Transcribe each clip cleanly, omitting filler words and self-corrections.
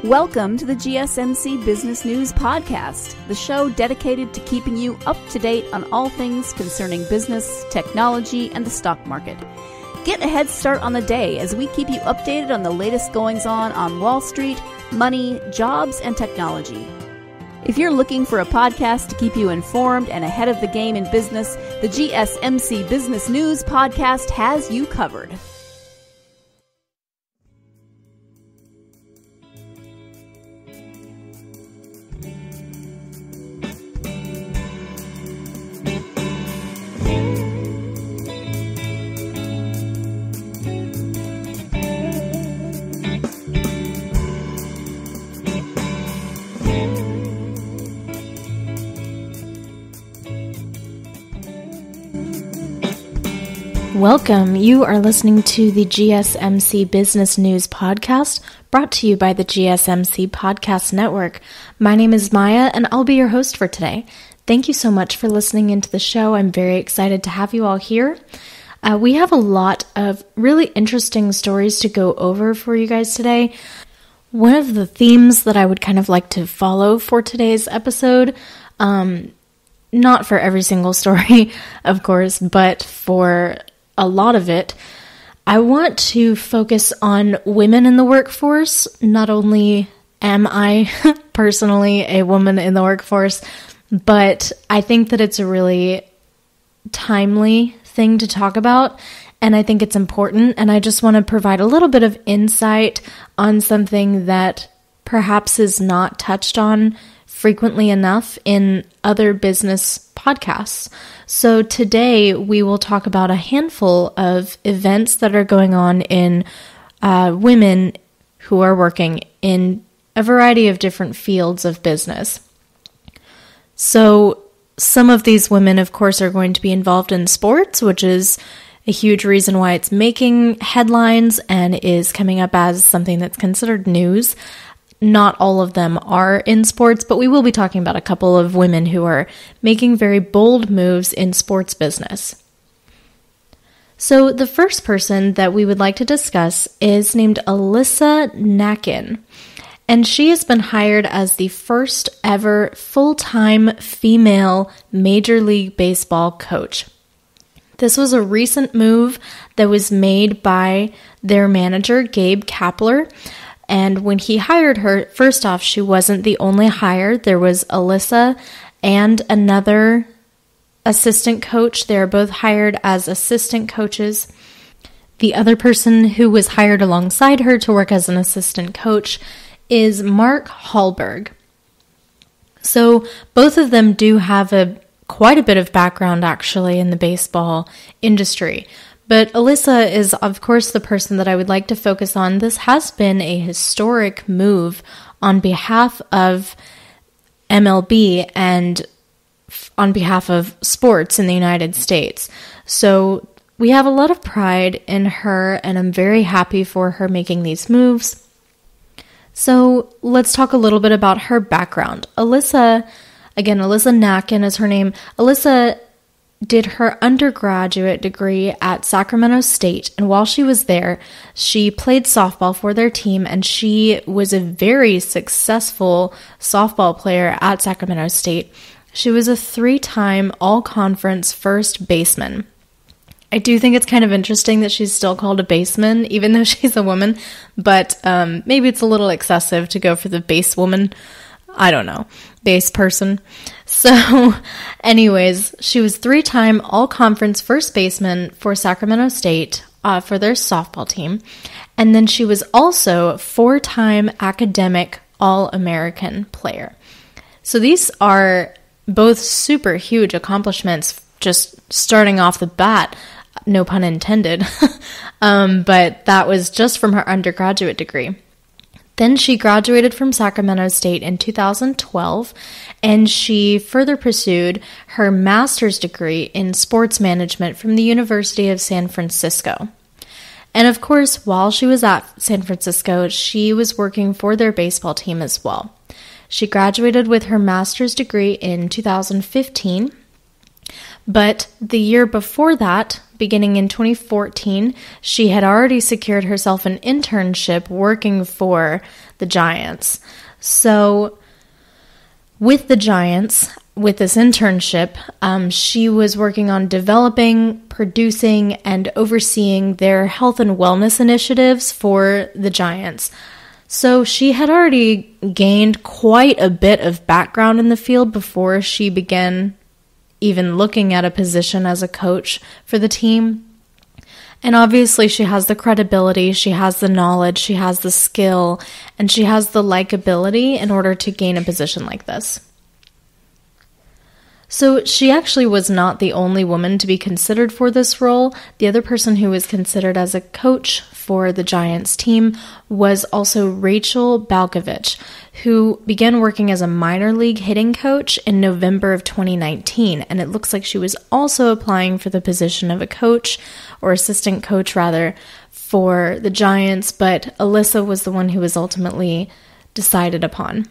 Welcome to the GSMC Business News Podcast, the show dedicated to keeping you up to date on all things concerning business, technology, and the stock market. Get a head start on the day as we keep you updated on the latest goings-on on Wall Street, money, jobs, and technology. If you're looking for a podcast to keep you informed and ahead of the game in business, the GSMC Business News Podcast has you covered. Welcome. You are listening to the GSMC Business News Podcast, brought to you by the GSMC Podcast Network. My name is Maya, and I'll be your host for today. Thank you so much for listening into the show. I'm very excited to have you all here. We have a lot of really interesting stories to go over for you guys today. One of the themes that I would kind of like to follow for today's episode, not for every single story, of course, but for a lot of it, I want to focus on women in the workforce. Not only am I personally a woman in the workforce, but I think that it's a really timely thing to talk about, and I think it's important, and I just want to provide a little bit of insight on something that perhaps is not touched on frequently enough in other business podcasts. So today we will talk about a handful of events that are going on in women who are working in a variety of different fields of business. So some of these women, of course, are going to be involved in sports, which is a huge reason why it's making headlines and is coming up as something that's considered news. Not all of them are in sports, but we will be talking about a couple of women who are making very bold moves in sports business. So the first person that we would like to discuss is named Alyssa Nakken, and she has been hired as the first ever full-time female Major League Baseball coach. This was a recent move that was made by their manager, Gabe Kapler. And when he hired her, first off, she wasn't the only hire. There was Alyssa and another assistant coach. They are both hired as assistant coaches. The other person who was hired alongside her to work as an assistant coach is Mark Hallberg. So both of them do have quite a bit of background, actually, in the baseball industry. But Alyssa is, of course, the person that I would like to focus on. This has been a historic move on behalf of MLB and on behalf of sports in the United States. So we have a lot of pride in her, and I'm very happy for her making these moves. So let's talk a little bit about her background. Alyssa Nakken is her name. Alyssa did her undergraduate degree at Sacramento State, and while she was there, she played softball for their team, and she was a very successful softball player at Sacramento State. She was a 3-time all-conference first baseman. I do think it's kind of interesting that she's still called a baseman, even though she's a woman, but maybe it's a little excessive to go for the base woman. I don't know, base person. So anyways, she was 3-time all-conference first baseman for Sacramento State for their softball team. And then she was also 4-time academic All-American player. So these are both super huge accomplishments, just starting off the bat, no pun intended. But that was just from her undergraduate degree. Then she graduated from Sacramento State in 2012, and she further pursued her master's degree in sports management from the University of San Francisco. And of course, while she was at San Francisco, she was working for their baseball team as well. She graduated with her master's degree in 2015, But the year before that, beginning in 2014, she had already secured herself an internship working for the Giants. So with the Giants, with this internship, she was working on developing, producing, and overseeing their health and wellness initiatives for the Giants. So she had already gained quite a bit of background in the field before she began even looking at a position as a coach for the team. And obviously she has the credibility, she has the knowledge, she has the skill, and she has the likability in order to gain a position like this. So she actually was not the only woman to be considered for this role. The other person who was considered as a coach for the Giants team was also Rachel Balkovich, who began working as a minor league hitting coach in November of 2019. And it looks like she was also applying for the position of a coach, or assistant coach rather, for the Giants, but Alyssa was the one who was ultimately decided upon.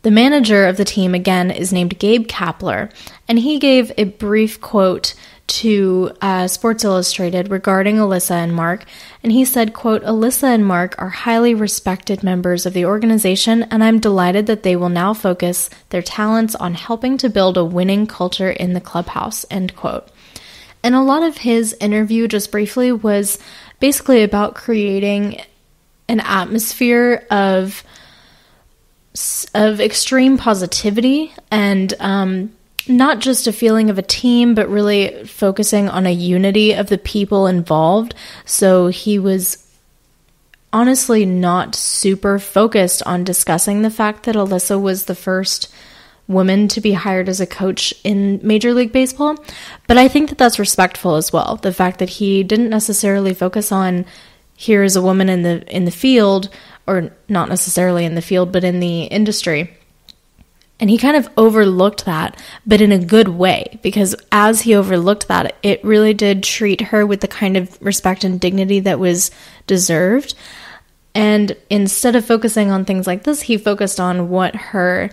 The manager of the team, again, is named Gabe Kapler, and he gave a brief quote to Sports Illustrated regarding Alyssa and Mark, and he said, quote, "Alyssa and Mark are highly respected members of the organization, and I'm delighted that they will now focus their talents on helping to build a winning culture in the clubhouse," end quote. And a lot of his interview, just briefly, was basically about creating an atmosphere of extreme positivity and not just a feeling of a team, but really focusing on a unity of the people involved. So he was honestly not super focused on discussing the fact that Alyssa was the first woman to be hired as a coach in Major League Baseball. But I think that that's respectful as well. The fact that he didn't necessarily focus on, here is a woman in the field, or not necessarily in the field, but in the industry. And he kind of overlooked that, but in a good way, because as he overlooked that, it really did treat her with the kind of respect and dignity that was deserved. And instead of focusing on things like this, he focused on what her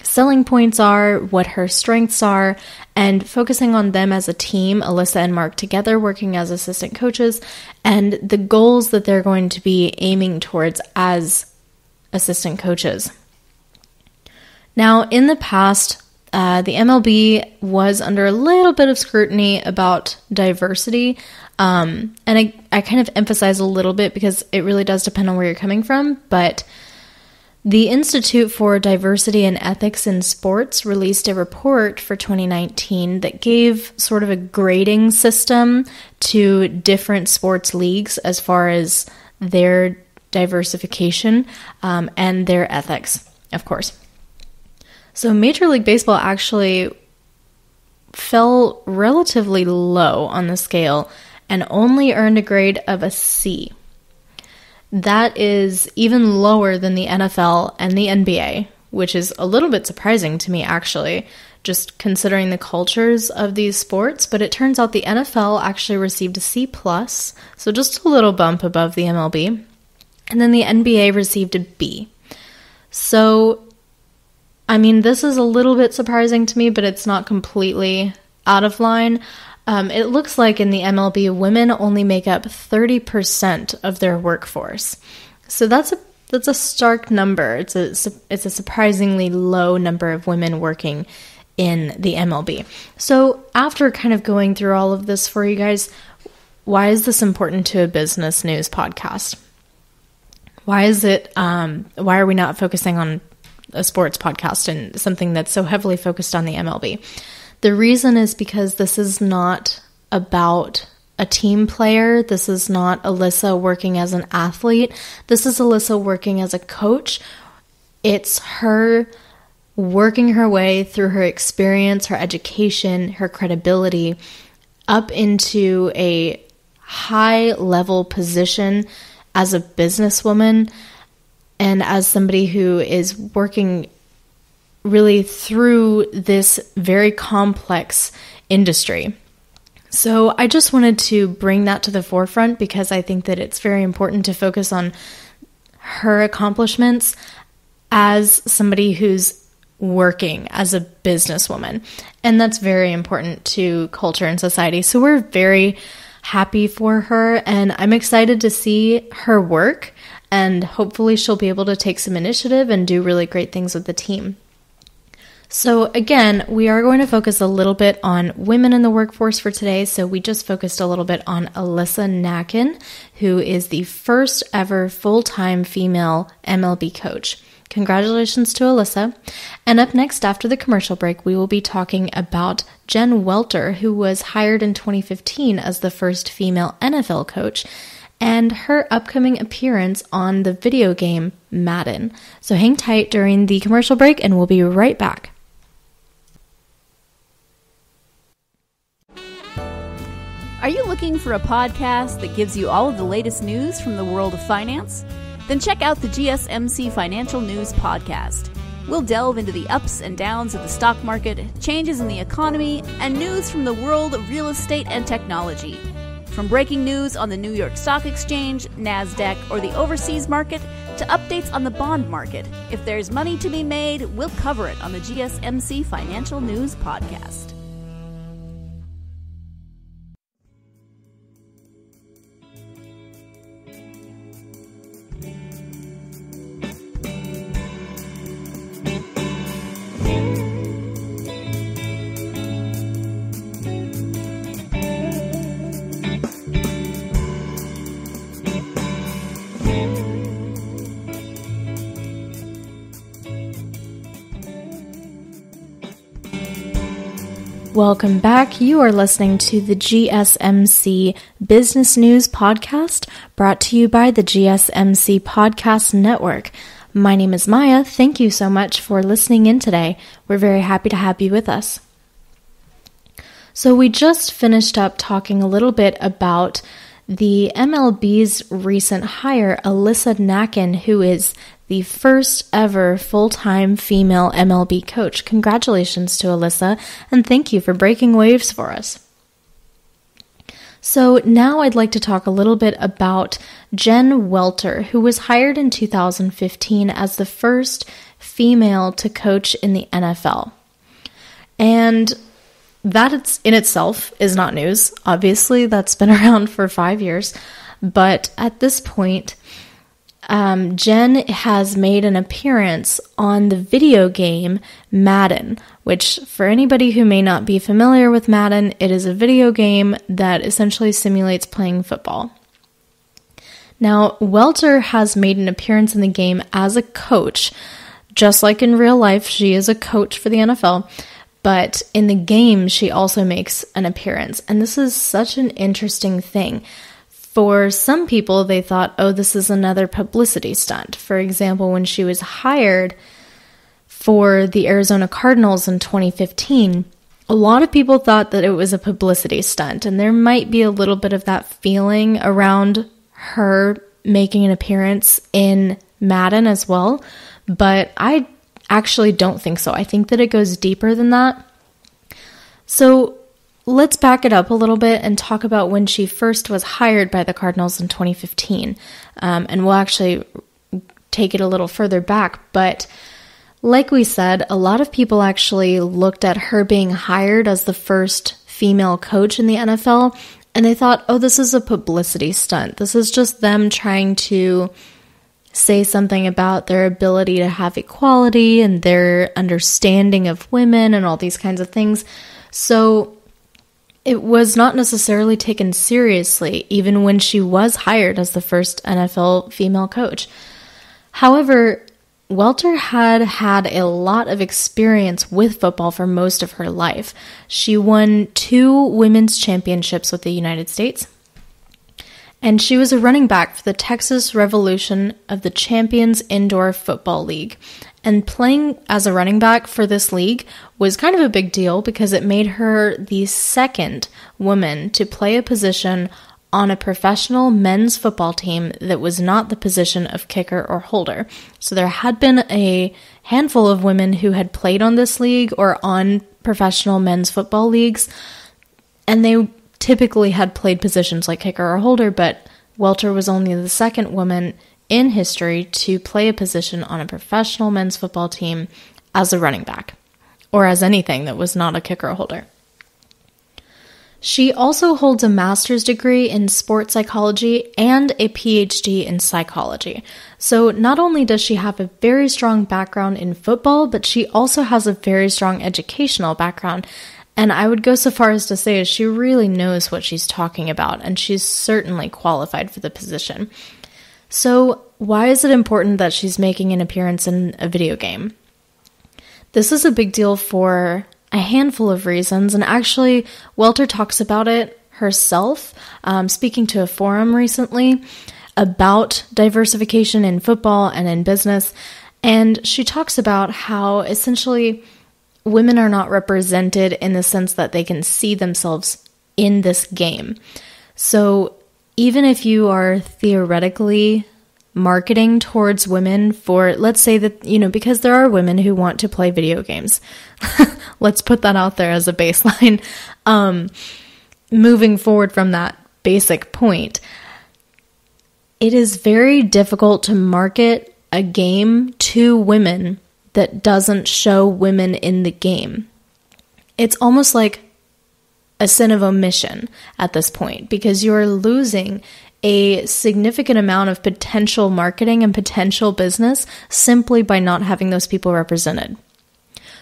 selling points are, what her strengths are, and focusing on them as a team, Alyssa and Mark together working as assistant coaches, and the goals that they're going to be aiming towards as assistant coaches. Now, in the past, the MLB was under a little bit of scrutiny about diversity, and I kind of emphasize a little bit because it really does depend on where you're coming from, but the Institute for Diversity and Ethics in Sports released a report for 2019 that gave sort of a grading system to different sports leagues as far as their diversification and their ethics, of course. So Major League Baseball actually fell relatively low on the scale and only earned a grade of a C. That is even lower than the NFL and the NBA, which is a little bit surprising to me, actually, just considering the cultures of these sports. But it turns out the NFL actually received a C+, so just a little bump above the MLB. And then the NBA received a B. So, I mean, this is a little bit surprising to me, but it's not completely out of line. It looks like in the MLB, women only make up 30% of their workforce. So that's a stark number. It's a surprisingly low number of women working in the MLB. So after kind of going through all of this for you guys, why is this important to a business news podcast? Why are we not focusing on a sports podcast and something that's so heavily focused on the MLB? The reason is because this is not about a team player. This is not Alyssa working as an athlete. This is Alyssa working as a coach. It's her working her way through her experience, her education, her credibility up into a high-level position as a businesswoman and as somebody who is working really through this very complex industry. So I just wanted to bring that to the forefront because I think that it's very important to focus on her accomplishments as somebody who's working as a businesswoman. And that's very important to culture and society. So we're very happy for her, and I'm excited to see her work, and hopefully she'll be able to take some initiative and do really great things with the team. So again, we are going to focus a little bit on women in the workforce for today. So we just focused a little bit on Alyssa Nakken, who is the first ever full-time female MLB coach. Congratulations to Alyssa. And up next, after the commercial break, we will be talking about Jen Welter, who was hired in 2015 as the first female NFL coach, and her upcoming appearance on the video game Madden. So hang tight during the commercial break, and we'll be right back. Are you looking for a podcast that gives you all of the latest news from the world of finance? Then check out the GSMC Financial News Podcast. We'll delve into the ups and downs of the stock market, changes in the economy, and news from the world of real estate and technology. From breaking news on the New York Stock Exchange, NASDAQ, or the overseas market, to updates on the bond market, if there's money to be made, we'll cover it on the GSMC Financial News Podcast. Welcome back. You are listening to the GSMC Business News Podcast, brought to you by the GSMC Podcast Network. My name is Maya. Thank you so much for listening in today. We're very happy to have you with us. So we just finished up talking a little bit about the MLB's recent hire, Alyssa Nakken, who is the first ever full-time female MLB coach. Congratulations to Alyssa, and thank you for breaking waves for us. So now I'd like to talk a little bit about Jen Welter, who was hired in 2015 as the first female to coach in the NFL. And that in itself is not news. Obviously, that's been around for 5 years. But at this point, Jen has made an appearance on the video game Madden, which for anybody who may not be familiar with Madden, it is a video game that essentially simulates playing football. Now, Welter has made an appearance in the game as a coach. Just like in real life, she is a coach for the NFL, but in the game, she also makes an appearance. And this is such an interesting thing. For some people, they thought, oh, this is another publicity stunt. For example, when she was hired for the Arizona Cardinals in 2015, a lot of people thought that it was a publicity stunt. And there might be a little bit of that feeling around her making an appearance in Madden as well. But I actually don't think so. I think that it goes deeper than that. So let's back it up a little bit and talk about when she first was hired by the Cardinals in 2015. And we'll actually take it a little further back. But like we said, a lot of people actually looked at her being hired as the first female coach in the NFL, and they thought, oh, this is a publicity stunt. This is just them trying to say something about their ability to have equality and their understanding of women and all these kinds of things. So it was not necessarily taken seriously, even when she was hired as the first NFL female coach. However, Welter had a lot of experience with football for most of her life. She won 2 women's championships with the United States, and she was a running back for the Texas Revolution of the Champions Indoor Football League. And playing as a running back for this league was kind of a big deal because it made her the second woman to play a position on a professional men's football team that was not the position of kicker or holder. So there had been a handful of women who had played on this league or on professional men's football leagues, and they typically had played positions like kicker or holder, but Welter was only the second woman in history to play a position on a professional men's football team as a running back, or as anything that was not a kicker holder. She also holds a master's degree in sports psychology and a PhD in psychology. So not only does she have a very strong background in football, but she also has a very strong educational background. And I would go so far as to say she really knows what she's talking about, and she's certainly qualified for the position. So why is it important that she's making an appearance in a video game? This is a big deal for a handful of reasons, and actually Welter talks about it herself, speaking to a forum recently about diversification in football and in business, and she talks about how essentially women are not represented in the sense that they can see themselves in this game. So even if you are theoretically marketing towards women for, let's say that, because there are women who want to play video games. Let's put that out there as a baseline. Moving forward from that basic point, it is very difficult to market a game to women that doesn't show women in the game. It's almost like a sin of omission at this point, because you're losing a significant amount of potential marketing and potential business simply by not having those people represented.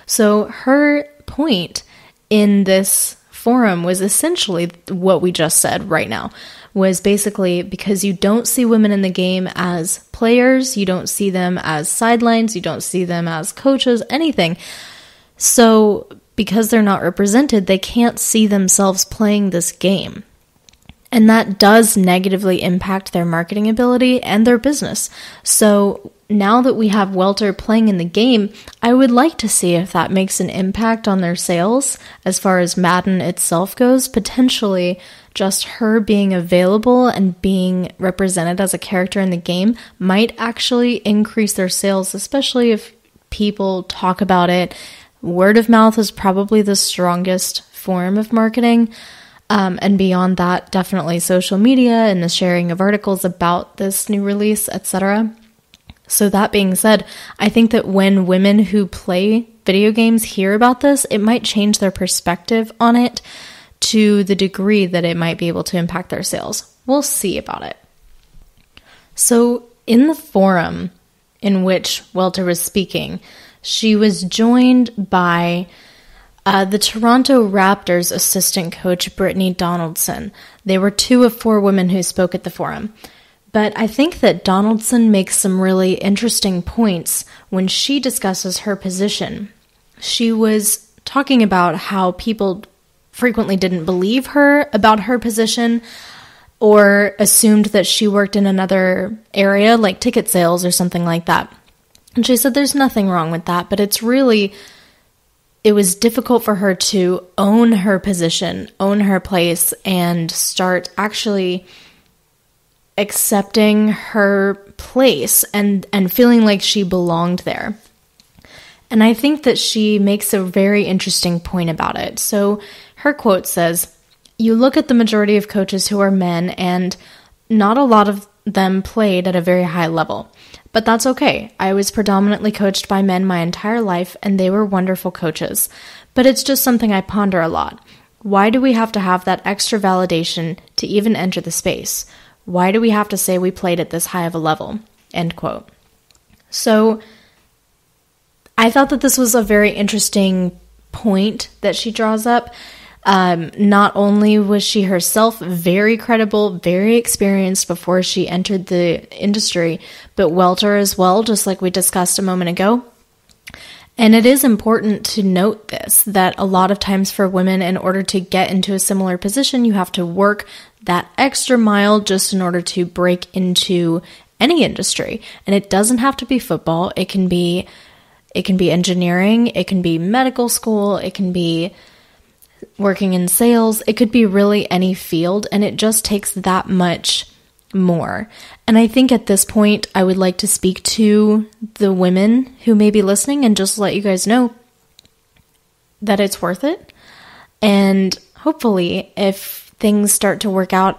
So her point in this forum was essentially what we just said right now, was basically because you don't see women in the game as players, you don't see them as sidelines, you don't see them as coaches, anything. So because they're not represented, they can't see themselves playing this game. And that does negatively impact their marketing ability and their business. So now that we have Welter playing in the game, I would like to see if that makes an impact on their sales as far as Madden itself goes. Potentially, just her being available and being represented as a character in the game might actually increase their sales, especially if people talk about it. Word of mouth is probably the strongest form of marketing. And beyond that, definitely social media and the sharing of articles about this new release, etc. So that being said, I think that when women who play video games hear about this, it might change their perspective on it to the degree that it might be able to impact their sales. We'll see about it. So in the forum in which Welter was speaking, she was joined by the Toronto Raptors assistant coach, Brittany Donaldson. They were 2 of 4 women who spoke at the forum. But I think that Donaldson makes some really interesting points when she discusses her position. She was talking about how people frequently didn't believe her about her position or assumed that she worked in another area like ticket sales or something like that. And she said there's nothing wrong with that, but it was difficult for her to own her position, own her place, and start actually accepting her place and feeling like she belonged there. And I think that she makes a very interesting point about it. So her quote says, "You look at the majority of coaches who are men, and not a lot of them played at a very high level. But that's okay. I was predominantly coached by men my entire life, and they were wonderful coaches. But it's just something I ponder a lot. Why do we have to have that extra validation to even enter the space? Why do we have to say we played at this high of a level?" End quote. So I thought that this was a very interesting point that she draws up. Not only was she herself very credible, very experienced before she entered the industry, but Welter as well, just like we discussed a moment ago. And it is important to note this, that a lot of times for women, in order to get into a similar position, you have to work that extra mile just in order to break into any industry. And it doesn't have to be football. It can be engineering. It can be medical school. It can be working in sales. It could be really any field, and it just takes that much more. And I think at this point, I would like to speak to the women who may be listening and just let you guys know that it's worth it. And hopefully, if things start to work out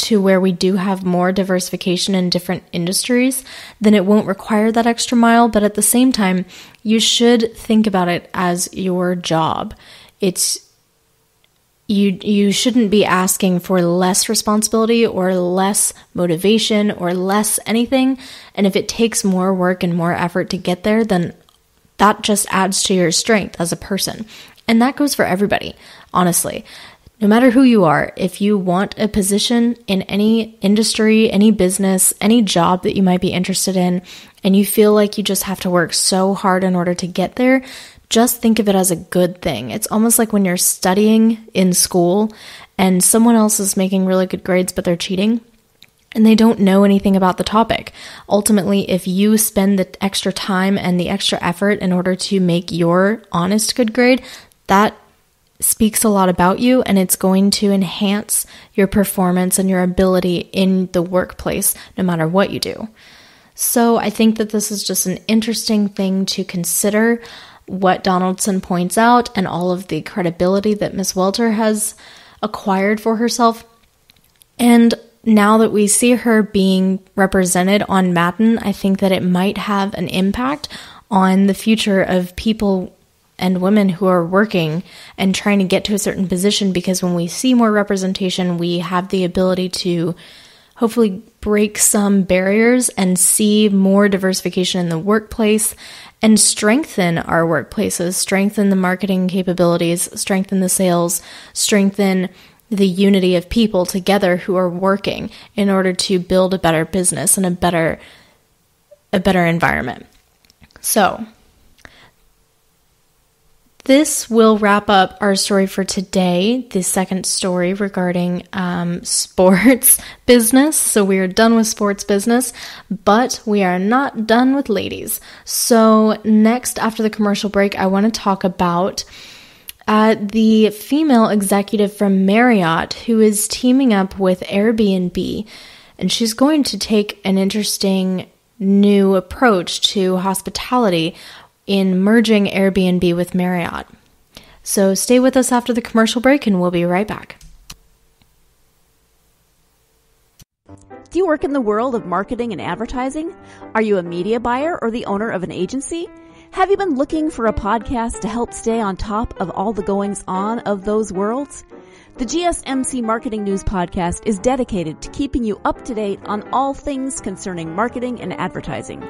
to where we do have more diversification in different industries, then it won't require that extra mile. But at the same time, you should think about it as your job. You shouldn't be asking for less responsibility or less motivation or less anything. And if it takes more work and more effort to get there, then that just adds to your strength as a person. And that goes for everybody, honestly. No matter who you are, if you want a position in any industry, any business, any job that you might be interested in, and you feel like you just have to work so hard in order to get there, just think of it as a good thing. It's almost like when you're studying in school and someone else is making really good grades, but they're cheating and they don't know anything about the topic. Ultimately, if you spend the extra time and the extra effort in order to make your honest good grade, that speaks a lot about you, and it's going to enhance your performance and your ability in the workplace, no matter what you do. So I think that this is just an interesting thing to consider, what Donaldson points out and all of the credibility that Ms. Welter has acquired for herself. And now that we see her being represented on Madden, I think that it might have an impact on the future of people and women who are working and trying to get to a certain position, because when we see more representation, we have the ability to hopefully break some barriers and see more diversification in the workplace and strengthen our workplaces, strengthen the marketing capabilities, strengthen the sales, strengthen the unity of people together who are working in order to build a better business and a better environment. So this will wrap up our story for today, the second story regarding sports business. So we are done with sports business, but we are not done with ladies. So next, after the commercial break, I want to talk about the female executive from Marriott who is teaming up with Airbnb, and she's going to take an interesting new approach to hospitality in merging Airbnb with Marriott. So stay with us after the commercial break and we'll be right back. Do you work in the world of marketing and advertising? Are you a media buyer or the owner of an agency? Have you been looking for a podcast to help stay on top of all the goings on of those worlds? The GSMC Marketing News Podcast is dedicated to keeping you up to date on all things concerning marketing and advertising.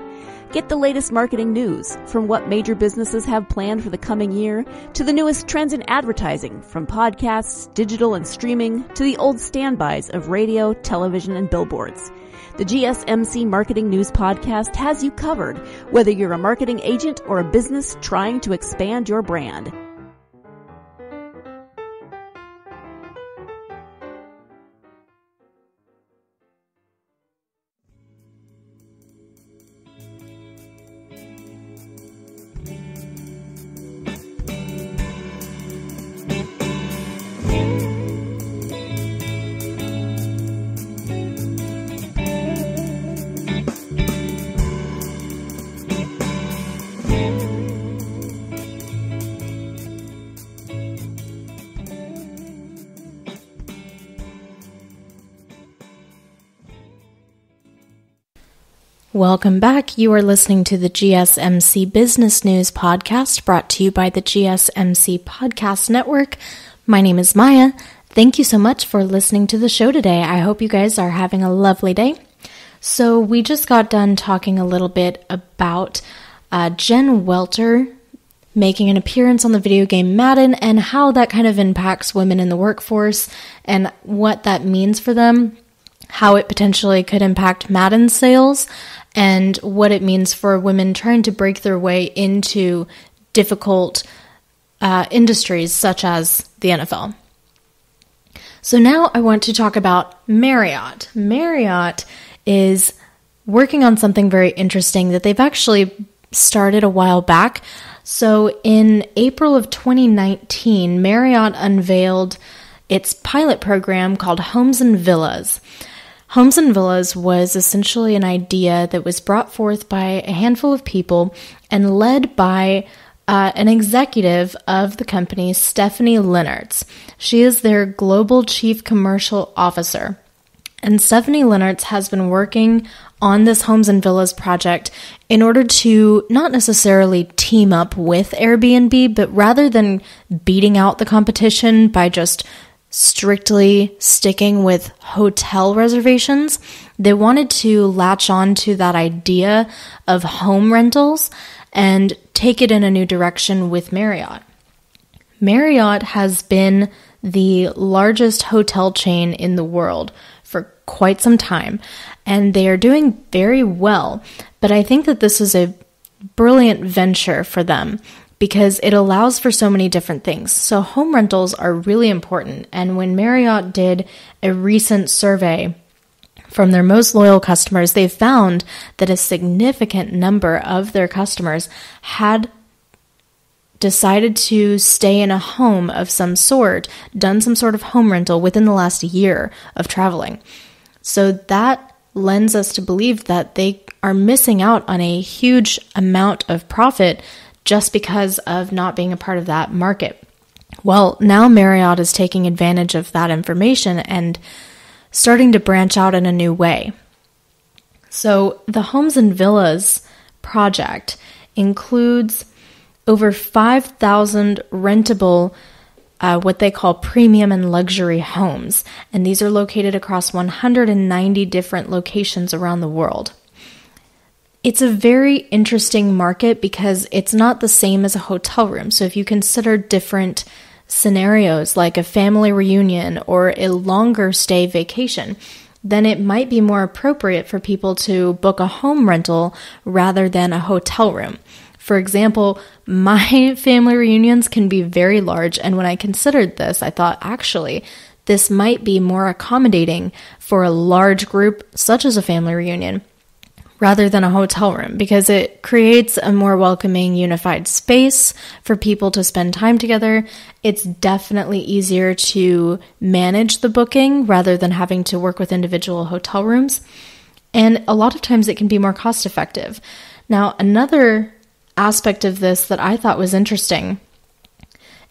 Get the latest marketing news, from what major businesses have planned for the coming year to the newest trends in advertising, from podcasts, digital and streaming, to the old standbys of radio, television, and billboards. The GSMC Marketing News Podcast has you covered, whether you're a marketing agent or a business trying to expand your brand. Welcome back. You are listening to the GSMC Business News Podcast, brought to you by the GSMC Podcast Network. My name is Maya. Thank you so much for listening to the show today. I hope you guys are having a lovely day. So we just got done talking a little bit about Jen Welter making an appearance on the video game Madden and how that kind of impacts women in the workforce and what that means for them, how it potentially could impact Madden sales, and what it means for women trying to break their way into difficult industries such as the NFL. So now I want to talk about Marriott. Marriott is working on something very interesting that they've actually started a while back. So in April of 2019, Marriott unveiled its pilot program called Homes and Villas. Homes and Villas was essentially an idea that was brought forth by a handful of people and led by an executive of the company, Stephanie Lennartz. She is their global chief commercial officer. And Stephanie Lenartz has been working on this Homes and Villas project in order to not necessarily team up with Airbnb, but rather than beating out the competition by just strictly sticking with hotel reservations, they wanted to latch on to that idea of home rentals and take it in a new direction with Marriott. Marriott has been the largest hotel chain in the world for quite some time, and they are doing very well. But I think that this is a brilliant venture for them because it allows for so many different things. So home rentals are really important, and when Marriott did a recent survey from their most loyal customers, they found that a significant number of their customers had decided to stay in a home of some sort, done some sort of home rental within the last year of traveling. So that lends us to believe that they are missing out on a huge amount of profit just because of not being a part of that market. Well, now Marriott is taking advantage of that information and starting to branch out in a new way. So the Homes and Villas project includes over 5,000 rentable, what they call premium and luxury homes, and these are located across 190 different locations around the world. It's a very interesting market because it's not the same as a hotel room. So if you consider different scenarios like a family reunion or a longer stay vacation, then it might be more appropriate for people to book a home rental rather than a hotel room. For example, my family reunions can be very large, and when I considered this, I thought, actually, this might be more accommodating for a large group, such as a family reunion, rather than a hotel room, because it creates a more welcoming, unified space for people to spend time together. It's definitely easier to manage the booking rather than having to work with individual hotel rooms. And a lot of times it can be more cost effective. Now, another aspect of this that I thought was interesting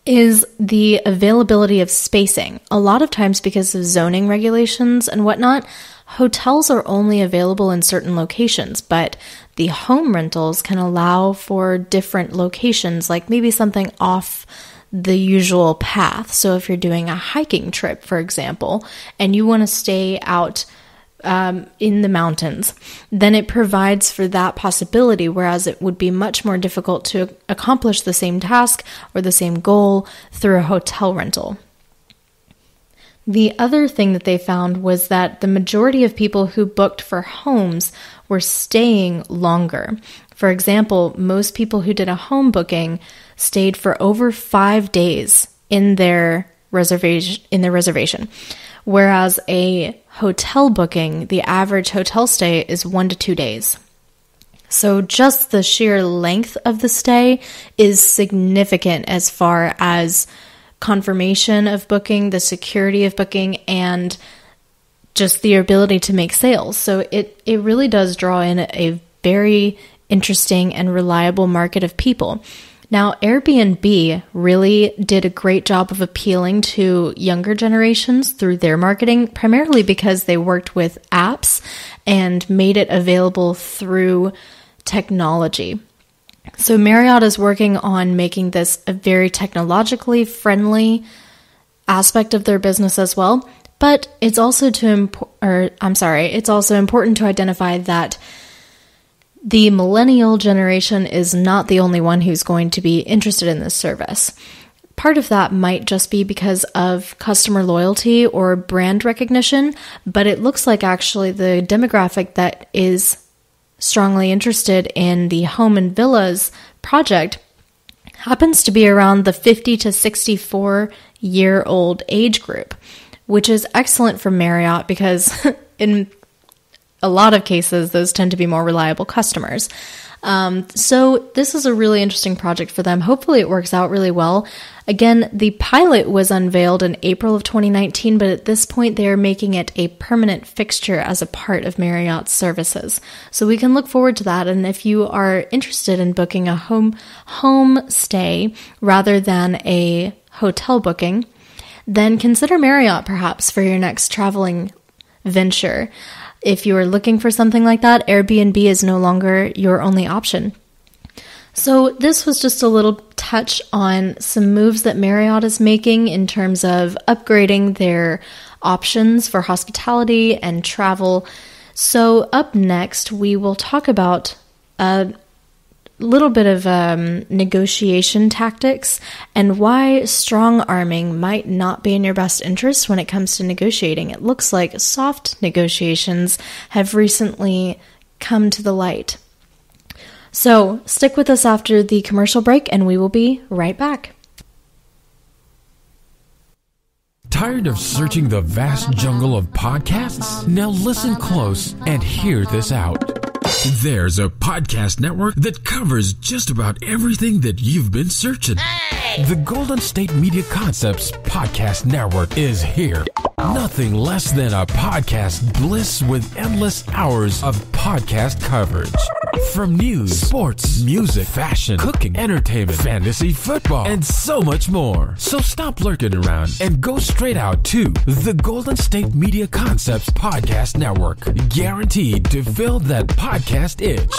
is the availability of spacing. A lot of times because of zoning regulations and whatnot, hotels are only available in certain locations, but the home rentals can allow for different locations, like maybe something off the usual path. So if you're doing a hiking trip, for example, and you want to stay out in the mountains, then it provides for that possibility, whereas it would be much more difficult to accomplish the same task or the same goal through a hotel rental. The other thing that they found was that the majority of people who booked for homes were staying longer. For example, most people who did a home booking stayed for over 5 days in their reservation. Whereas a hotel booking, the average hotel stay is 1 to 2 days. So just the sheer length of the stay is significant as far as confirmation of booking, the security of booking, and just the ability to make sales. So it really does draw in a very interesting and reliable market of people. Now, Airbnb really did a great job of appealing to younger generations through their marketing, primarily because they worked with apps and made it available through technology. So Marriott is working on making this a very technologically friendly aspect of their business as well, but it's also it's also important to identify that the millennial generation is not the only one who's going to be interested in this service. Part of that might just be because of customer loyalty or brand recognition, but it looks like actually the demographic that is strongly interested in the Home and Villas project happens to be around the 50 to 64-year-old age group, which is excellent for Marriott because in a lot of cases, those tend to be more reliable customers. So this is a really interesting project for them. Hopefully it works out really well. Again, the pilot was unveiled in April of 2019, but at this point they are making it a permanent fixture as a part of Marriott's services. So we can look forward to that. And if you are interested in booking a home stay rather than a hotel booking, then consider Marriott perhaps for your next traveling venture. If you are looking for something like that, Airbnb is no longer your only option. So this was just a little touch on some moves that Marriott is making in terms of upgrading their options for hospitality and travel. So up next, we will talk about a little bit of negotiation tactics and why strong arming might not be in your best interest when it comes to negotiating. It looks like soft negotiations have recently come to the light. So stick with us after the commercial break and we will be right back. Tired of searching the vast jungle of podcasts? Now listen close and hear this out. There's a podcast network that covers just about everything that you've been searching. Hey! The Golden State Media Concepts Podcast Network is here. Nothing less than a podcast bliss with endless hours of podcast coverage. From news, sports, music, fashion, cooking, entertainment, fantasy, football, and so much more. So stop lurking around and go straight out to the Golden State Media Concepts Podcast Network. Guaranteed to fill that podcast itch.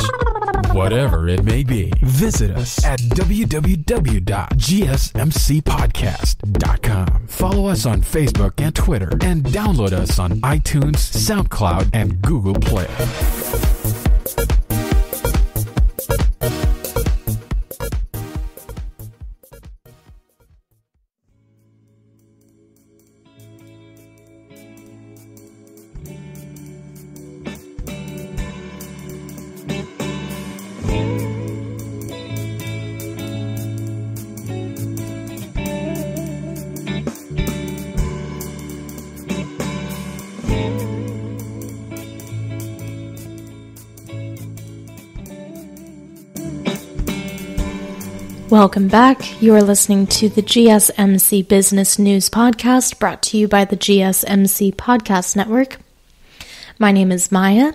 Whatever it may be. Visit us at www.gsmcpodcast.com. Follow us on Facebook and Twitter and download us on iTunes, SoundCloud, and Google Play. Welcome back. You are listening to the GSMC Business News Podcast, brought to you by the GSMC Podcast Network. My name is Maya.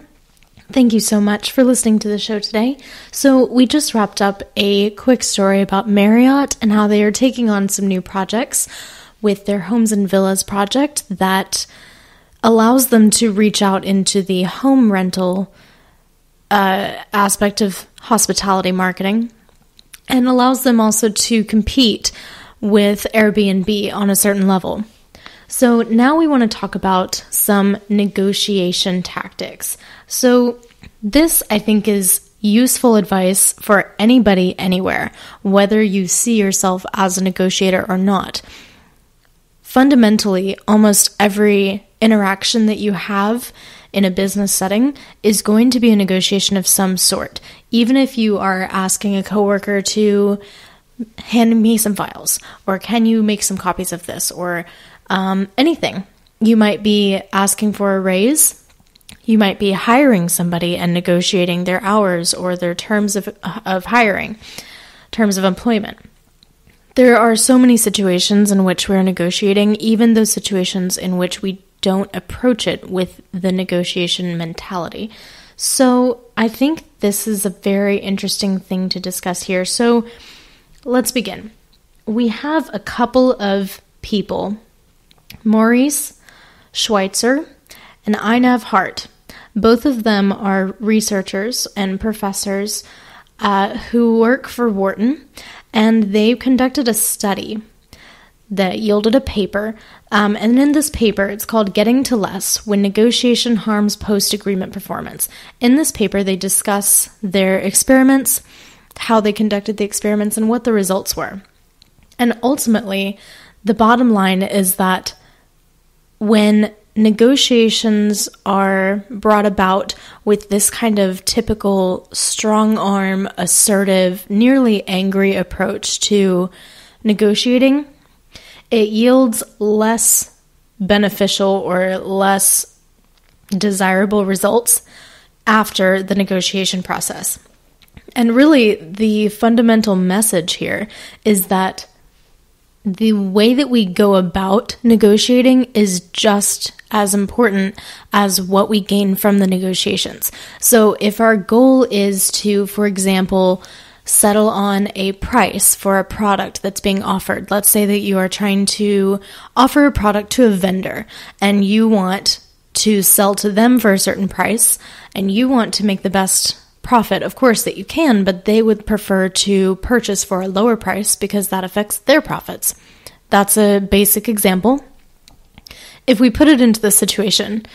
Thank you so much for listening to the show today. So we just wrapped up a quick story about Marriott and how they are taking on some new projects with their Homes and Villas project that allows them to reach out into the home rental aspect of hospitality marketing, and allows them also to compete with Airbnb on a certain level. So now we want to talk about some negotiation tactics. So this, I think, is useful advice for anybody, anywhere, whether you see yourself as a negotiator or not. Fundamentally, almost every interaction that you have in a business setting is going to be a negotiation of some sort. Even if you are asking a coworker to hand me some files, or can you make some copies of this, or anything. You might be asking for a raise. You might be hiring somebody and negotiating their hours or their terms of hiring, terms of employment. There are so many situations in which we're negotiating, even those situations in which we don't approach it with the negotiation mentality. So I think this is a very interesting thing to discuss here. So let's begin. We have a couple of people, Maurice Schweitzer and Inav Hart. Both of them are researchers and professors who work for Wharton, and they conducted a study that yielded a paper. And in this paper, it's called Getting to Less When Negotiation Harms Post-Agreement Performance. In this paper, they discuss their experiments, how they conducted the experiments, and what the results were. And ultimately, the bottom line is that when negotiations are brought about with this kind of typical strong-arm, assertive, nearly angry approach to negotiating, it yields less beneficial or less desirable results after the negotiation process. And really, the fundamental message here is that the way that we go about negotiating is just as important as what we gain from the negotiations. So if our goal is to, for example, settle on a price for a product that's being offered. Let's say that you are trying to offer a product to a vendor and you want to sell to them for a certain price, and you want to make the best profit, of course, that you can, but they would prefer to purchase for a lower price because that affects their profits. That's a basic example. If we put it into this situation,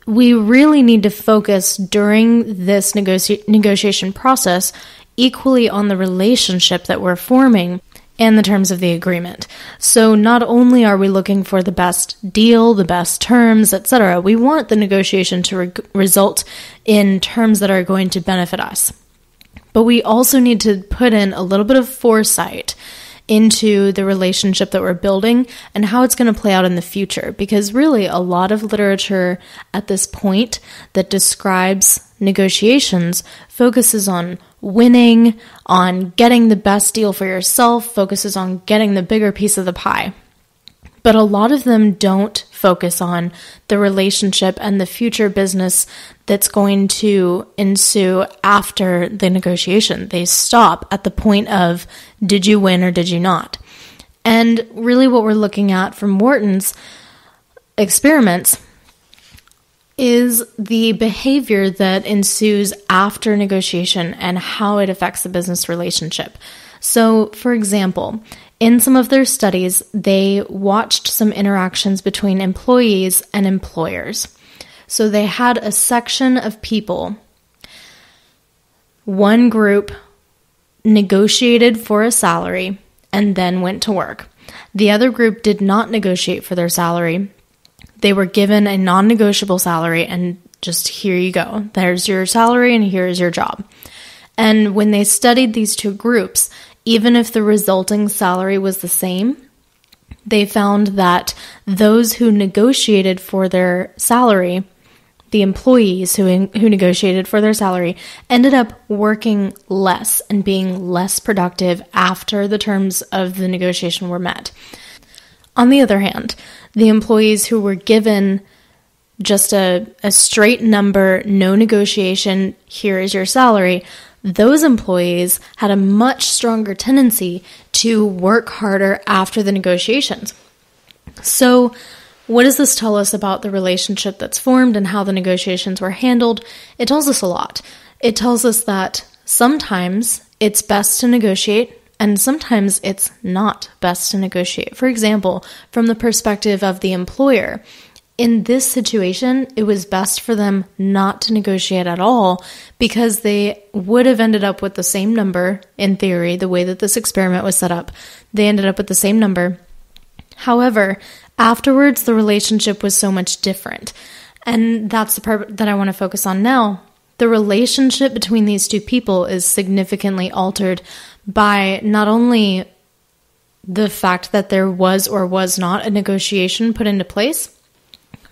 we really need to focus during this negotiation process equally on the relationship that we're forming and the terms of the agreement. So not only are we looking for the best deal, the best terms, etc., we want the negotiation to result in terms that are going to benefit us. But we also need to put in a little bit of foresight into the relationship that we're building and how it's going to play out in the future. Because really, a lot of literature at this point that describes negotiations focuses on winning, on getting the best deal for yourself, focuses on getting the bigger piece of the pie. But a lot of them don't focus on the relationship and the future business that's going to ensue after the negotiation. They stop at the point of, did you win or did you not? And really what we're looking at from Wharton's experiments is the behavior that ensues after negotiation and how it affects the business relationship. So, for example, in some of their studies, they watched some interactions between employees and employers. So they had a section of people. One group negotiated for a salary and then went to work. The other group did not negotiate for their salary. They were given a non-negotiable salary and just, here you go. There's your salary and here's your job. And when they studied these two groups, even if the resulting salary was the same, they found that those who negotiated for their salary, the employees who negotiated for their salary, ended up working less and being less productive after the terms of the negotiation were met. On the other hand, the employees who were given just a straight number, no negotiation, here is your salary, those employees had a much stronger tendency to work harder after the negotiations. So what does this tell us about the relationship that's formed and how the negotiations were handled? It tells us a lot. It tells us that sometimes it's best to negotiate and sometimes it's not best to negotiate. For example, from the perspective of the employer, in this situation, it was best for them not to negotiate at all because they would have ended up with the same number, in theory, the way that this experiment was set up. They ended up with the same number. However, afterwards, the relationship was so much different. And that's the part that I want to focus on now. The relationship between these two people is significantly altered by not only the fact that there was or was not a negotiation put into place,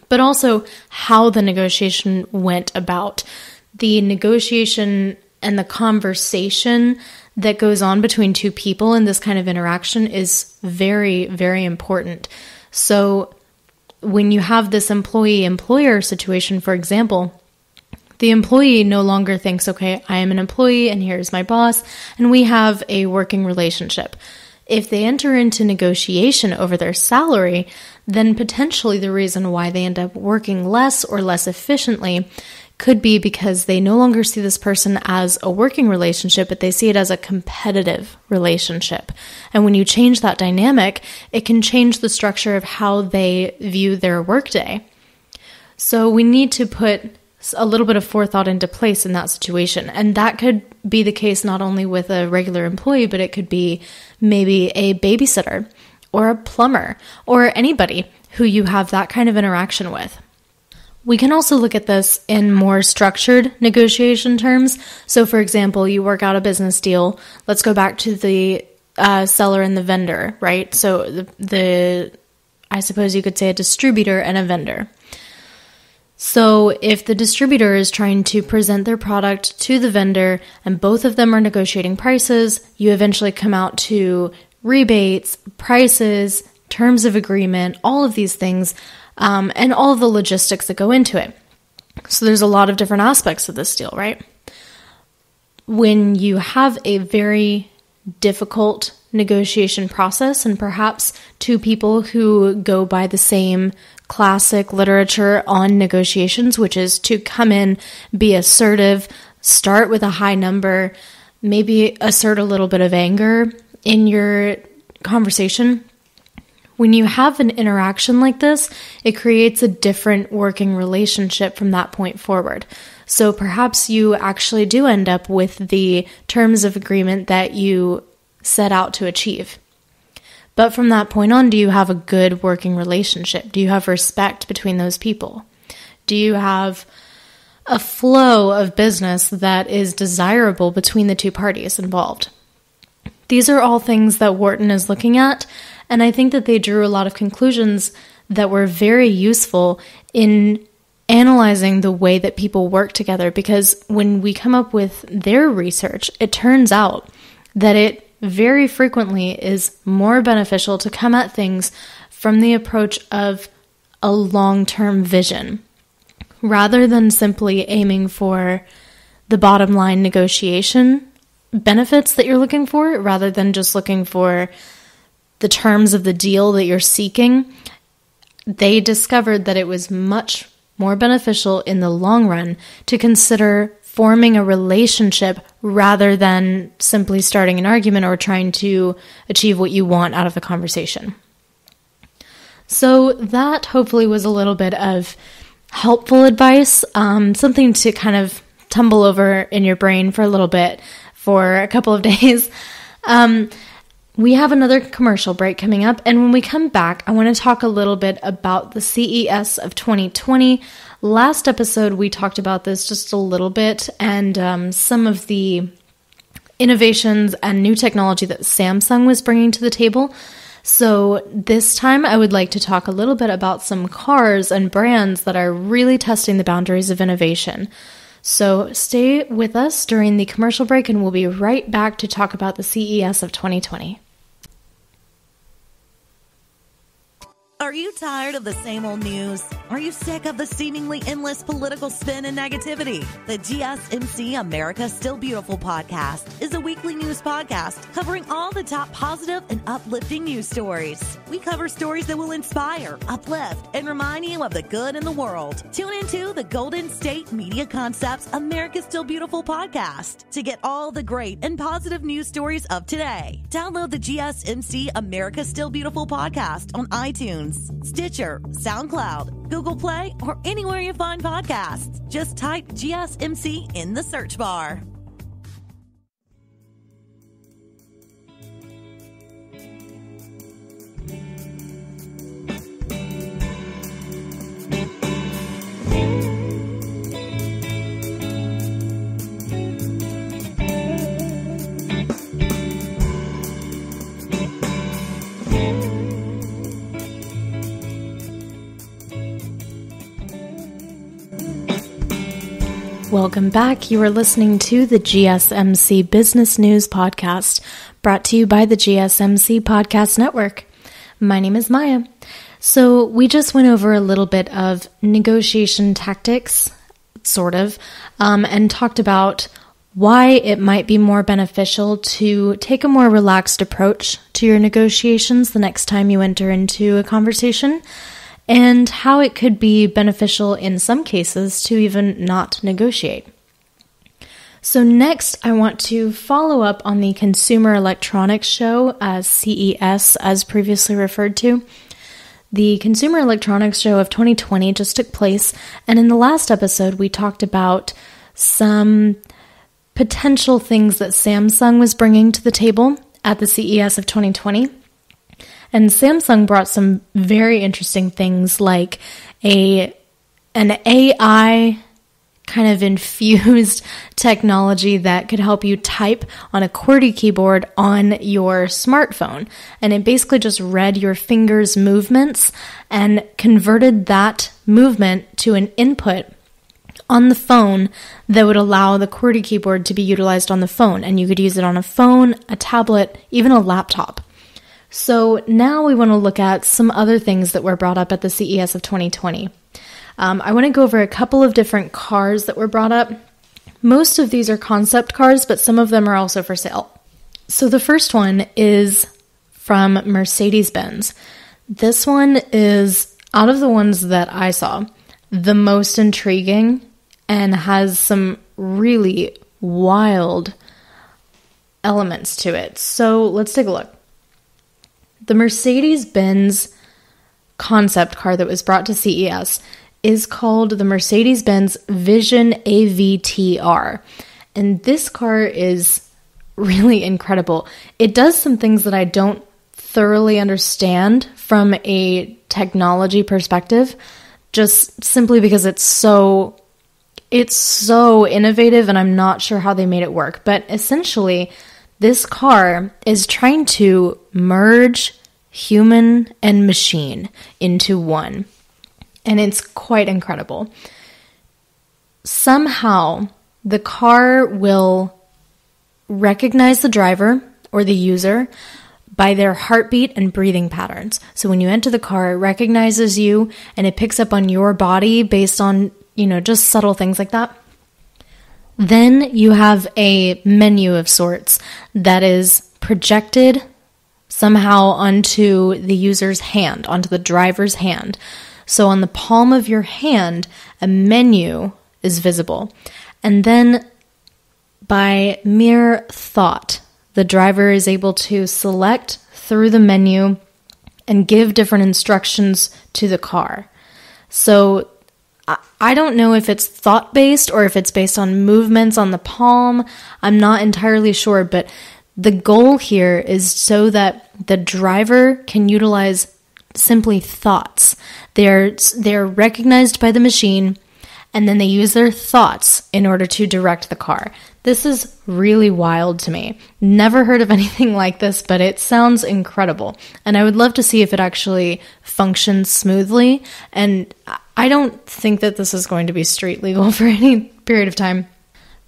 but also how the negotiation went about. The negotiation and the conversation that goes on between two people in this kind of interaction is very, very important. So when you have this employee-employer situation, for example, the employee no longer thinks, okay, I am an employee and here's my boss, and we have a working relationship. If they enter into negotiation over their salary, then potentially the reason why they end up working less or less efficiently could be because they no longer see this person as a working relationship, but they see it as a competitive relationship. And when you change that dynamic, it can change the structure of how they view their workday. So we need to put a little bit of forethought into place in that situation. And that could be the case not only with a regular employee, but it could be maybe a babysitter or a plumber or anybody who you have that kind of interaction with. We can also look at this in more structured negotiation terms. So for example, you work out a business deal. Let's go back to the seller and the vendor, right? So I suppose you could say a distributor and a vendor. So if the distributor is trying to present their product to the vendor and both of them are negotiating prices, you eventually come out to rebates, prices, terms of agreement, all of these things, and all of the logistics that go into it. So there's a lot of different aspects of this deal, right? When you have a very difficult negotiation process and perhaps two people who go by the same classic literature on negotiations, which is to come in, be assertive, start with a high number, maybe assert a little bit of anger in your conversation. When you have an interaction like this, it creates a different working relationship from that point forward. So perhaps you actually do end up with the terms of agreement that you set out to achieve. But from that point on, do you have a good working relationship? Do you have respect between those people? Do you have a flow of business that is desirable between the two parties involved? These are all things that Wharton is looking at, and I think that they drew a lot of conclusions that were very useful in analyzing the way that people work together, because when we come up with their research, it turns out that it very frequently is more beneficial to come at things from the approach of a long-term vision, rather than simply aiming for the bottom line negotiation benefits that you're looking for, rather than just looking for the terms of the deal that you're seeking. They discovered that it was much more beneficial in the long run to consider forming a relationship rather than simply starting an argument or trying to achieve what you want out of a conversation. So that hopefully was a little bit of helpful advice, something to kind of tumble over in your brain for a little bit for a couple of days. We have another commercial break coming up, and when we come back, I want to talk a little bit about the CES of 2020. Last episode, we talked about this just a little bit, and some of the innovations and new technology that Samsung was bringing to the table. So this time, I would like to talk a little bit about some cars and brands that are really testing the boundaries of innovation. So stay with us during the commercial break, and we'll be right back to talk about the CES of 2020. Are you tired of the same old news? Are you sick of the seemingly endless political spin and negativity? The GSMC America Still Beautiful podcast is a weekly news podcast covering all the top positive and uplifting news stories. We cover stories that will inspire, uplift, and remind you of the good in the world. Tune into the Golden State Media Concepts America Still Beautiful podcast to get all the great and positive news stories of today. Download the GSMC America Still Beautiful podcast on iTunes, Stitcher, SoundCloud, Google Play, or anywhere you find podcasts. Just type GSMC in the search bar. Welcome back. You are listening to the GSMC Business News Podcast, brought to you by the GSMC Podcast Network. My name is Maya. So we just went over a little bit of negotiation tactics, sort of, and talked about why it might be more beneficial to take a more relaxed approach to your negotiations the next time you enter into a conversation, and how it could be beneficial in some cases to even not negotiate. So next, I want to follow up on the Consumer Electronics Show, as CES, as previously referred to. The Consumer Electronics Show of 2020 just took place, and in the last episode, we talked about some potential things that Samsung was bringing to the table at the CES of 2020. And Samsung brought some very interesting things like an AI kind of infused technology that could help you type on a QWERTY keyboard on your smartphone. And it basically just read your fingers' movements and converted that movement to an input on the phone that would allow the QWERTY keyboard to be utilized on the phone. And you could use it on a phone, a tablet, even a laptop. So now we want to look at some other things that were brought up at the CES of 2020. I want to go over a couple of different cars that were brought up. Most of these are concept cars, but some of them are also for sale. So the first one is from Mercedes-Benz. This one is Out of the ones that I saw, the most intriguing and has some really wild elements to it. So let's take a look. The Mercedes-Benz concept car that was brought to CES is called the Mercedes-Benz Vision AVTR. And this car is really incredible. It does some things that I don't thoroughly understand from a technology perspective, just simply because it's so innovative and I'm not sure how they made it work. But essentially, this car is trying to merge human and machine into one. And it's quite incredible. Somehow, the car will recognize the driver or the user by their heartbeat and breathing patterns. So when you enter the car, it recognizes you and it picks up on your body based on, just subtle things like that. Then you have a menu of sorts that is projected somehow onto the user's hand, onto the driver's hand. So on the palm of your hand, a menu is visible. And then by mere thought, the driver is able to select through the menu and give different instructions to the car. So I don't know if it's thought-based or if it's based on movements on the palm. I'm not entirely sure, but the goal here is so that the driver can utilize simply thoughts. They're recognized by the machine, and then they use their thoughts in order to direct the car. This is really wild to me. Never heard of anything like this, but it sounds incredible. And I would love to see if it actually functions smoothly. And I don't think that this is going to be street legal for any period of time.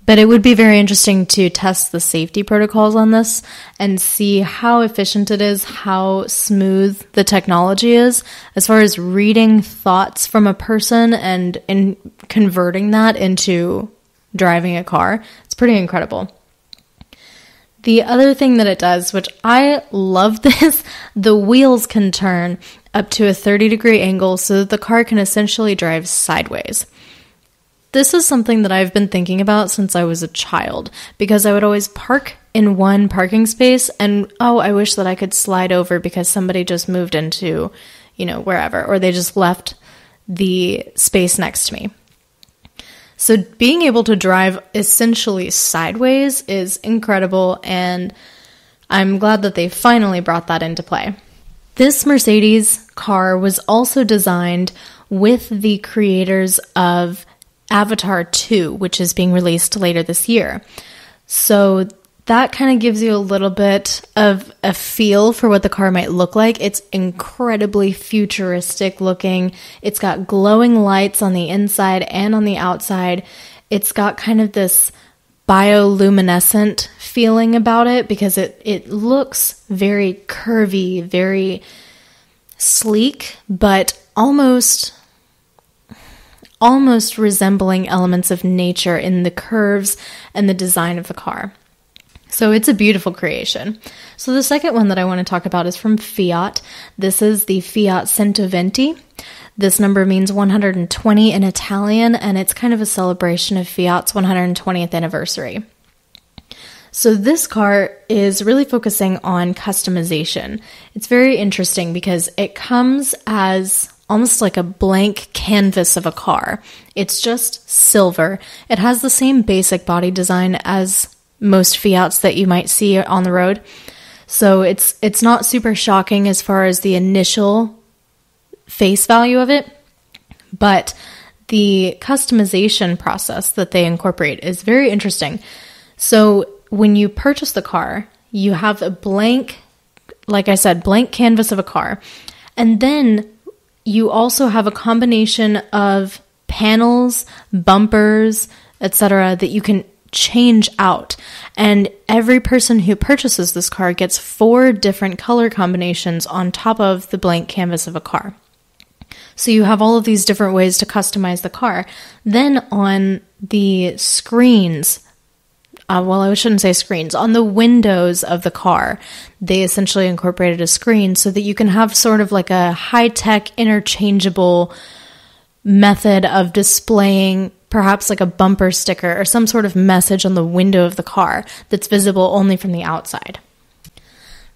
But it would be very interesting to test the safety protocols on this and see how efficient it is, how smooth the technology is, as far as reading thoughts from a person and converting that into driving a car. It's pretty incredible. The other thing that it does, which I love this, the wheels can turn up to a 30-degree angle so that the car can essentially drive sideways. This is something that I've been thinking about since I was a child, because I would always park in one parking space and, I wish that I could slide over because somebody just moved into, wherever, or they just left the space next to me. So being able to drive essentially sideways is incredible, and I'm glad that they finally brought that into play. This Mercedes car was also designed with the creators of Avatar 2, which is being released later this year. So that kind of gives you a little bit of a feel for what the car might look like. It's incredibly futuristic looking. It's got glowing lights on the inside and on the outside. It's got kind of this bioluminescent feeling about it because it looks very curvy, very sleek, but almost resembling elements of nature in the curves and the design of the car. So it's a beautiful creation. So the second one that I want to talk about is from Fiat. This is the Fiat Centoventi. This number means 120 in Italian, and it's kind of a celebration of Fiat's 120th anniversary. So this car is really focusing on customization. It's very interesting because it comes as almost like a blank canvas of a car. It's just silver. It has the same basic body design as most Fiats that you might see on the road. So it's not super shocking as far as the initial face value of it, but the customization process that they incorporate is very interesting. So when you purchase the car, you have a blank, like I said, blank canvas of a car. And then you also have a combination of panels, bumpers, etc. that you can change out. And every person who purchases this car gets 4 different color combinations on top of the blank canvas of a car. So you have all of these different ways to customize the car. Then on the screens well, I shouldn't say screens, on the windows of the car. They essentially incorporated a screen so that you can have sort of like a high-tech interchangeable method of displaying perhaps like a bumper sticker or some sort of message on the window of the car that's visible only from the outside.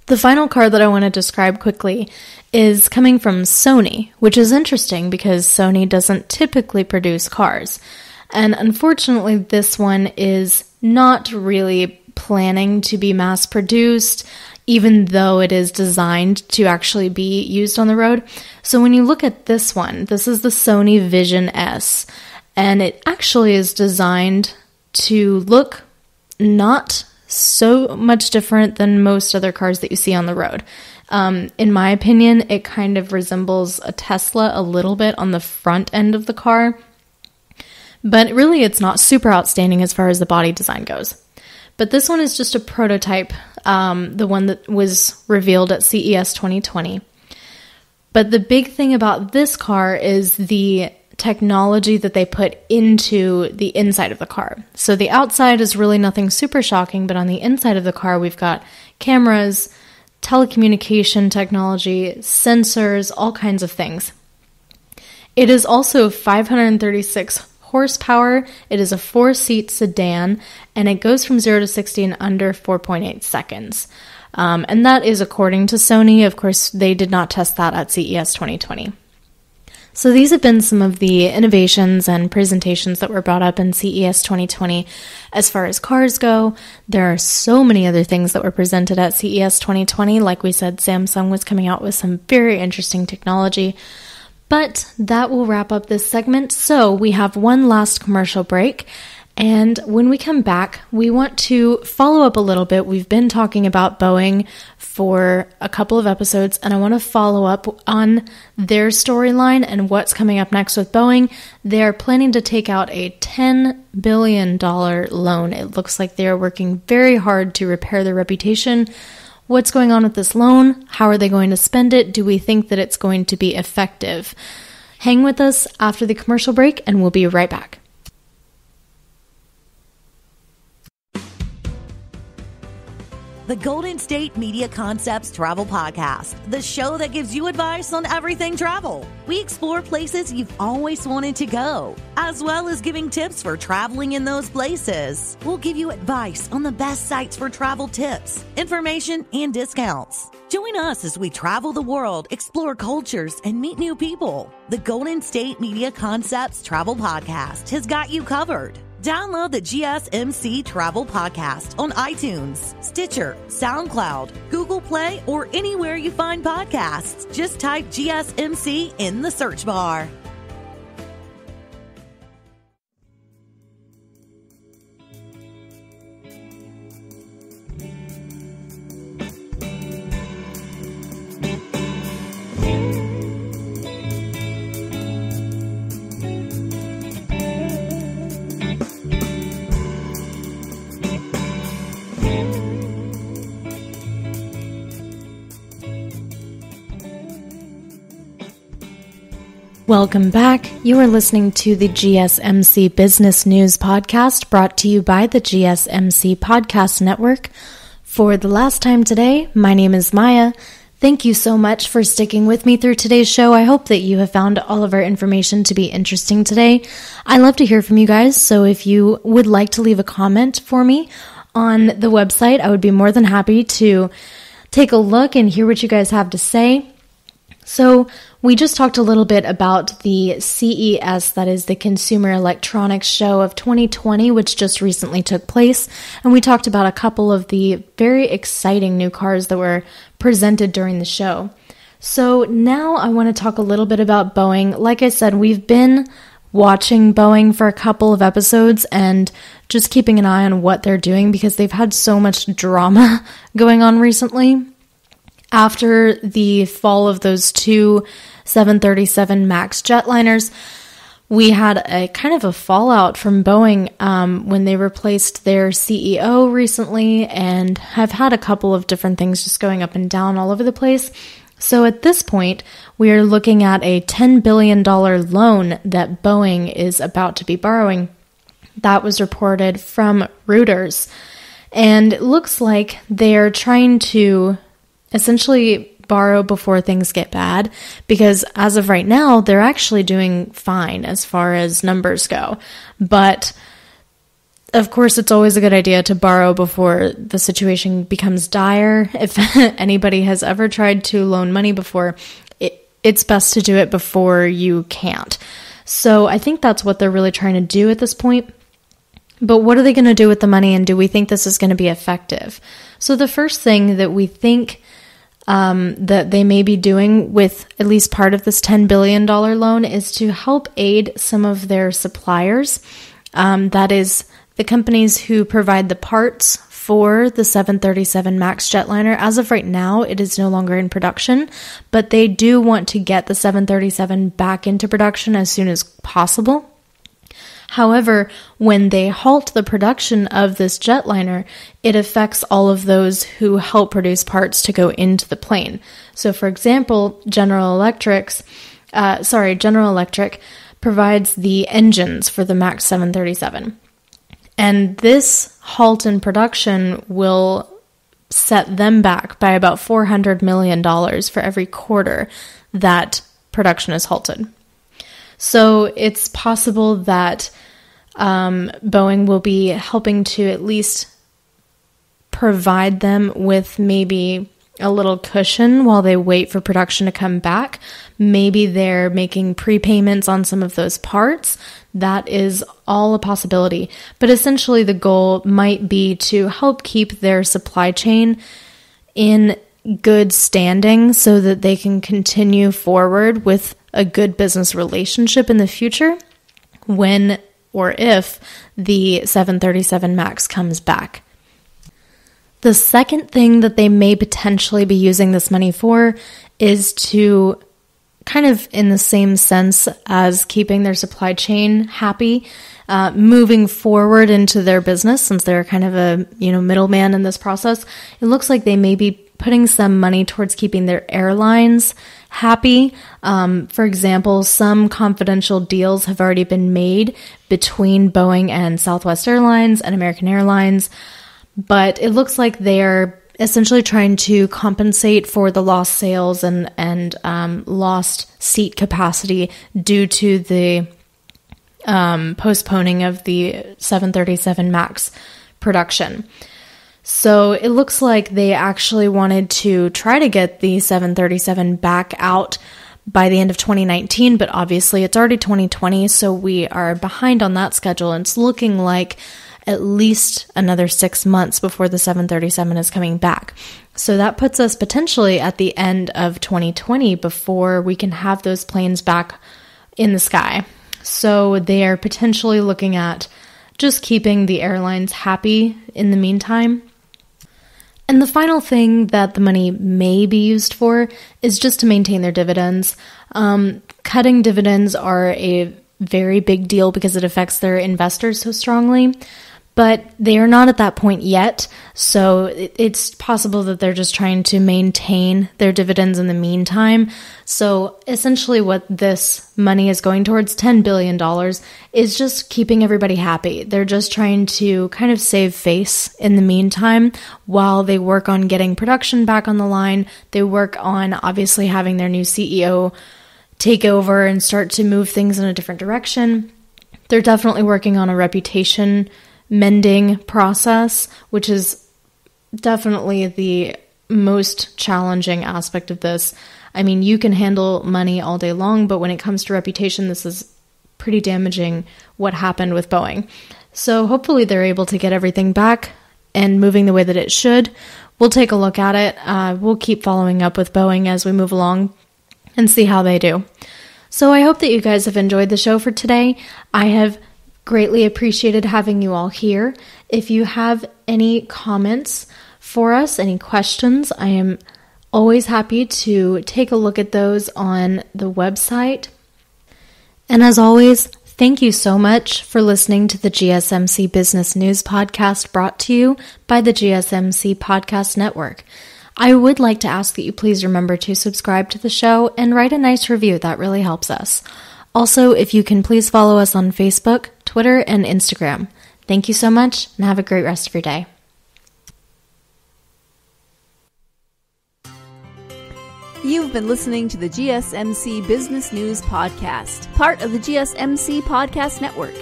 The final car that I want to describe quickly is coming from Sony, which is interesting because Sony doesn't typically produce cars. And unfortunately, this one is not really planning to be mass produced, even though it is designed to actually be used on the road. So when you look at this one, this is the Sony Vision S, and it actually is designed to look not so much different than most other cars that you see on the road. In my opinion, it kind of resembles a Tesla a little bit on the front end of the car, but really it's not super outstanding as far as the body design goes. But this one is just a prototype, the one that was revealed at CES 2020. But the big thing about this car is the technology that they put into the inside of the car. So the outside is really nothing super shocking, but on the inside of the car, we've got cameras, telecommunication technology, sensors, all kinds of things. It is also 536 horsepower. It is a 4-seat sedan, and it goes from 0 to 60 in under 4.8 seconds. And that is according to Sony. Of course, they did not test that at CES 2020. So these have been some of the innovations and presentations that were brought up in CES 2020 as far as cars go. There are so many other things that were presented at CES 2020. Like we said, Samsung was coming out with some very interesting technology. But that will wrap up this segment. So we have one last commercial break. And when we come back, we want to follow up a little bit. We've been talking about Boeing for a couple of episodes, and I want to follow up on their storyline and what's coming up next with Boeing. They're planning to take out a $10 billion loan. It looks like they're working very hard to repair their reputation. What's going on with this loan? How are they going to spend it? Do we think that it's going to be effective? Hang with us after the commercial break, and we'll be right back. The Golden State Media Concepts Travel Podcast, the show that gives you advice on everything travel. We explore places you've always wanted to go, as well as giving tips for traveling in those places. We'll give you advice on the best sites for travel tips, information, and discounts. Join us as we travel the world, explore cultures, and meet new people. The Golden State Media Concepts Travel Podcast has got you covered. Download the GSMC Travel Podcast on iTunes, Stitcher, SoundCloud, Google Play, or anywhere you find podcasts. Just type GSMC in the search bar. Welcome back. You are listening to the GSMC Business News Podcast, brought to you by the GSMC Podcast Network. For the last time today, my name is Maya. Thank you so much for sticking with me through today's show. I hope that you have found all of our information to be interesting today. I love to hear from you guys, so if you would like to leave a comment for me on the website, I would be more than happy to take a look and hear what you guys have to say. So we just talked a little bit about the CES, that is the Consumer Electronics Show of 2020, which just recently took place. And we talked about a couple of the very exciting new cars that were presented during the show. So now I want to talk a little bit about Boeing. Like I said, we've been watching Boeing for a couple of episodes and just keeping an eye on what they're doing because they've had so much drama going on recently. After the fall of those two 737 MAX jetliners, we had a kind of a fallout from Boeing when they replaced their CEO recently and have had a couple of different things just going up and down all over the place. So at this point, we are looking at a $10 billion loan that Boeing is about to be borrowing. That was reported from Reuters. And it looks like they're trying to essentially borrow before things get bad, because as of right now, they're actually doing fine as far as numbers go. But of course, it's always a good idea to borrow before the situation becomes dire. If anybody has ever tried to loan money before, it's best to do it before you can't. So I think that's what they're really trying to do at this point. But what are they going to do with the money, and do we think this is going to be effective? So the first thing that we think that they may be doing with at least part of this $10 billion loan is to help aid some of their suppliers. That is the companies who provide the parts for the 737 MAX jetliner. As of right now, it is no longer in production, but they do want to get the 737 back into production as soon as possible. However, when they halt the production of this jetliner, it affects all of those who help produce parts to go into the plane. So for example, General Electric provides the engines for the MAX 737. And this halt in production will set them back by about $400 million for every quarter that production is halted. So it's possible that Boeing will be helping to at least provide them with maybe a little cushion while they wait for production to come back. Maybe they're making prepayments on some of those parts. That is all a possibility. But essentially the goal might be to help keep their supply chain in good standing so that they can continue forward with a good business relationship in the future when or if the 737 MAX comes back. The second thing that they may potentially be using this money for is to, kind of in the same sense as keeping their supply chain happy, moving forward into their business, since they're kind of a middleman in this process. It looks like they may be putting some money towards keeping their airlines happy. For example, some confidential deals have already been made between Boeing and Southwest Airlines and American Airlines, but it looks like they're essentially trying to compensate for the lost sales and lost seat capacity due to the postponing of the 737 MAX production. So it looks like they actually wanted to try to get the 737 back out by the end of 2019, but obviously it's already 2020, so we are behind on that schedule, and it's looking like at least another 6 months before the 737 is coming back. So that puts us potentially at the end of 2020 before we can have those planes back in the sky. So they are potentially looking at just keeping the airlines happy in the meantime. And the final thing that the money may be used for is just to maintain their dividends. Cutting dividends are a very big deal because it affects their investors so strongly, but they are not at that point yet. So it's possible that they're just trying to maintain their dividends in the meantime. So essentially what this money is going towards, $10 billion, is just keeping everybody happy. They're just trying to kind of save face in the meantime while they work on getting production back on the line. They work on obviously having their new CEO take over and start to move things in a different direction. They're definitely working on a reputation mending process, which is definitely the most challenging aspect of this. I mean, you can handle money all day long, but when it comes to reputation, this is pretty damaging what happened with Boeing. So hopefully they're able to get everything back and moving the way that it should. We'll take a look at it. We'll keep following up with Boeing as we move along and see how they do. So I hope that you guys have enjoyed the show for today. I have greatly appreciated having you all here. If you have any comments for us, any questions, I am always happy to take a look at those on the website. And as always, thank you so much for listening to the GSMC Business News Podcast, brought to you by the GSMC Podcast Network. I would like to ask that you please remember to subscribe to the show and write a nice review. That really helps us. Also, if you can please follow us on Facebook, Twitter, and Instagram. Thank you so much, and have a great rest of your day. You've been listening to the GSMC Business News Podcast, part of the GSMC Podcast Network.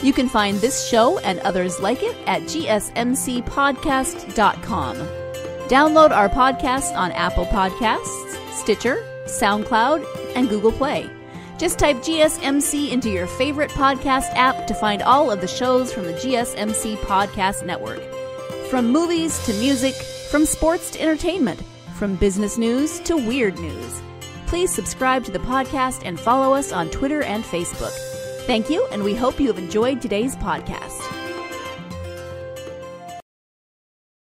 You can find this show and others like it at gsmcpodcast.com. Download our podcast on Apple Podcasts, Stitcher, SoundCloud, and Google Play. Just type GSMC into your favorite podcast app to find all of the shows from the GSMC Podcast Network. From movies to music, from sports to entertainment, from business news to weird news. Please subscribe to the podcast and follow us on Twitter and Facebook. Thank you, and we hope you have enjoyed today's podcast.